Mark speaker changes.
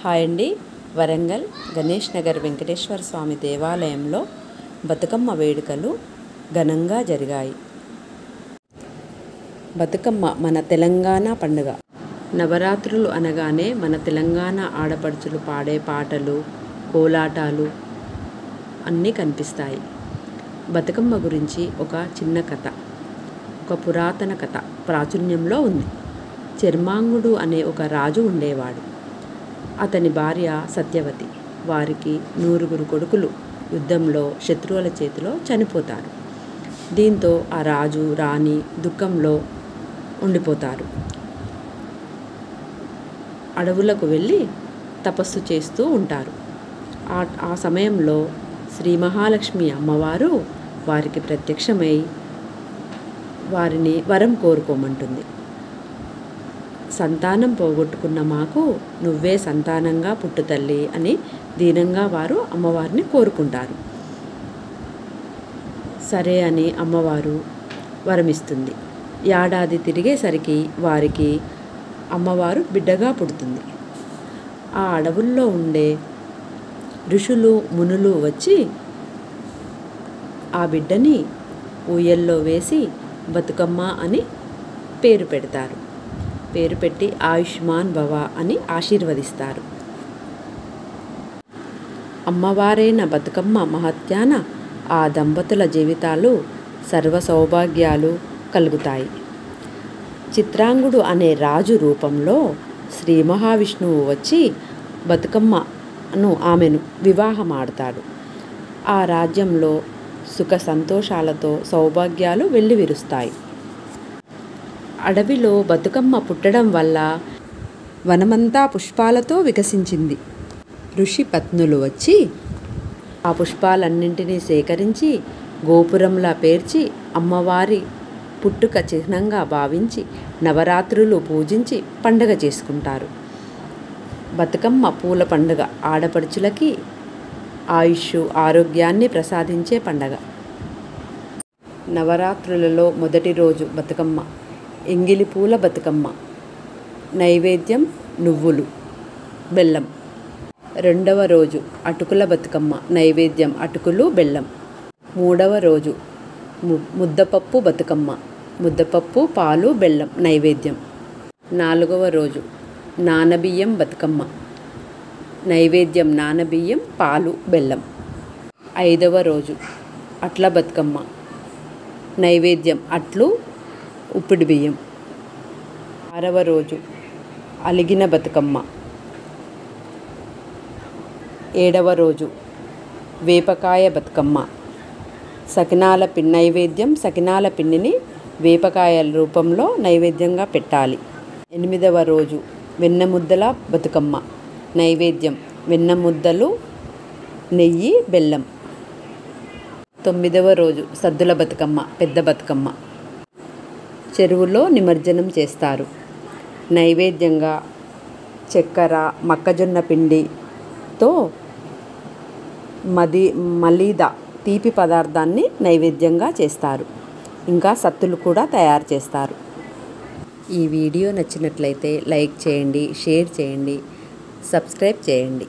Speaker 1: Hi అండి. వరంగల్ గణేష్ నగర్ వెంకటేశ్వర స్వామి దేవాలయంలో బతుకమ్మ వేడుకలు ఘనంగా జరిగాయి. బతుకమ్మ మన తెలంగాణ పండుగ. నవరాత్రులు అనగానే మన తెలంగాణ ఆడపడుచులు పాడే పాటలు, కోలాటాలు అన్నీ కనిపిస్తాయి. బతుకమ్మ గురించి ఒక చిన్న కథ, ఒక పురాతన కథ ప్రాచుర్యంలో ఉంది. చర్మాంగుడు అనే ఒక రాజు ఉండేవాడు. అతని భార్య సత్యవతి. వారికి 9 కొడుకులు యుద్ధంలో శత్రువుల చేతిలో చనిపోతారు. దీంతో ఆ రాజు రాణి దుఃఖంలో ఉండిపోతారు. అడవులకు వెళ్ళి తపస్సు చేస్తూ ఉంటారు. ఆ సమయంలో శ్రీ మహాలక్ష్మి అమ్మవారు వారికి ప్రత్యక్షమై వారిని వరం కోరుకోమంటుంది. సంతానం పోగొట్టుకున్న మాకు నువ్వే సంతానంగా పుట్టు తల్లి అని దీనంగా వారు అమ్మవారిని కోరుకుంటారు. సరే అని అమ్మవారు వరమిస్తుంది. ఏడాది తిరిగేసరికి వారికి అమ్మవారు బిడ్డగా పుడుతుంది. ఆ అడవుల్లో ఉండే ఋషులు మునులు వచ్చి ఆ బిడ్డని ఊయల్లో వేసి బతుకమ్మ అని పేరు పెడతారు. పేరు పెట్టి ఆయుష్మాన్ భవ అని ఆశీర్వదిస్తారు. అమ్మవారైన బతుకమ్మ మహత్యాన ఆ దంపతుల జీవితాలు సర్వ సౌభాగ్యాలు కలుగుతాయి. చిత్రాంగుడు అనే రాజు రూపంలో శ్రీ మహావిష్ణువు వచ్చి బతుకమ్మను ఆమెను వివాహమాడతాడు. ఆ రాజ్యంలో సుఖ సంతోషాలతో సౌభాగ్యాలు వెల్లివిరుస్తాయి. అడవిలో బతుకమ్మ పుట్టడం వల్ల వనమంతా పుష్పాలతో వికసించింది. ఋషి పత్నులు వచ్చి ఆ పుష్పాలన్నింటినీ సేకరించి గోపురంలా పేర్చి అమ్మవారి పుట్టుక చిహ్నంగా భావించి నవరాత్రులు పూజించి పండగ చేసుకుంటారు. బతుకమ్మ పూల పండుగ ఆడపడుచులకి ఆయుష్ ఆరోగ్యాన్ని ప్రసాదించే పండగ. నవరాత్రులలో మొదటి రోజు బతుకమ్మ ఎంగిలి పూల బతుకమ్మ. నైవేద్యం నువ్వులు, బెల్లం. రెండవ రోజు అటుకుల బతుకమ్మ. నైవేద్యం అటుకులు, బెల్లం. మూడవ రోజు ముద్దపప్పు బతుకమ్మ. ముద్దపప్పు, పాలు, బెల్లం నైవేద్యం. నాలుగవ రోజు నానబియ్యం బతుకమ్మ. నైవేద్యం నానబియ్యం, పాలు, బెల్లం. ఐదవ రోజు అట్ల బతుకమ్మ. నైవేద్యం అట్లు, ఉప్పిడి బియ్యం. ఆరవ రోజు అలిగిన బతుకమ్మ. ఏడవ రోజు వేపకాయ బతుకమ్మ. నైవేద్యం సకినాల పిండిని వేపకాయల రూపంలో నైవేద్యంగా పెట్టాలి. ఎనిమిదవ రోజు వెన్నముద్దల బతుకమ్మ. నైవేద్యం వెన్నముద్దలు, నెయ్యి, బెల్లం. తొమ్మిదవ రోజు సద్దుల బతుకమ్మ, పెద్ద బతుకమ్మ. చెరువులో నిమజ్జనం చేస్తారు. నైవేద్యంగా చక్కెర, మొక్కజొన్న పిండితో మలీద తీపి పదార్థాన్ని నైవేద్యంగా చేస్తారు. ఇంకా సత్తులు కూడా తయారు చేస్తారు. ఈ వీడియో నచ్చినట్లయితే లైక్ చేయండి, షేర్ చేయండి, సబ్స్క్రైబ్ చేయండి.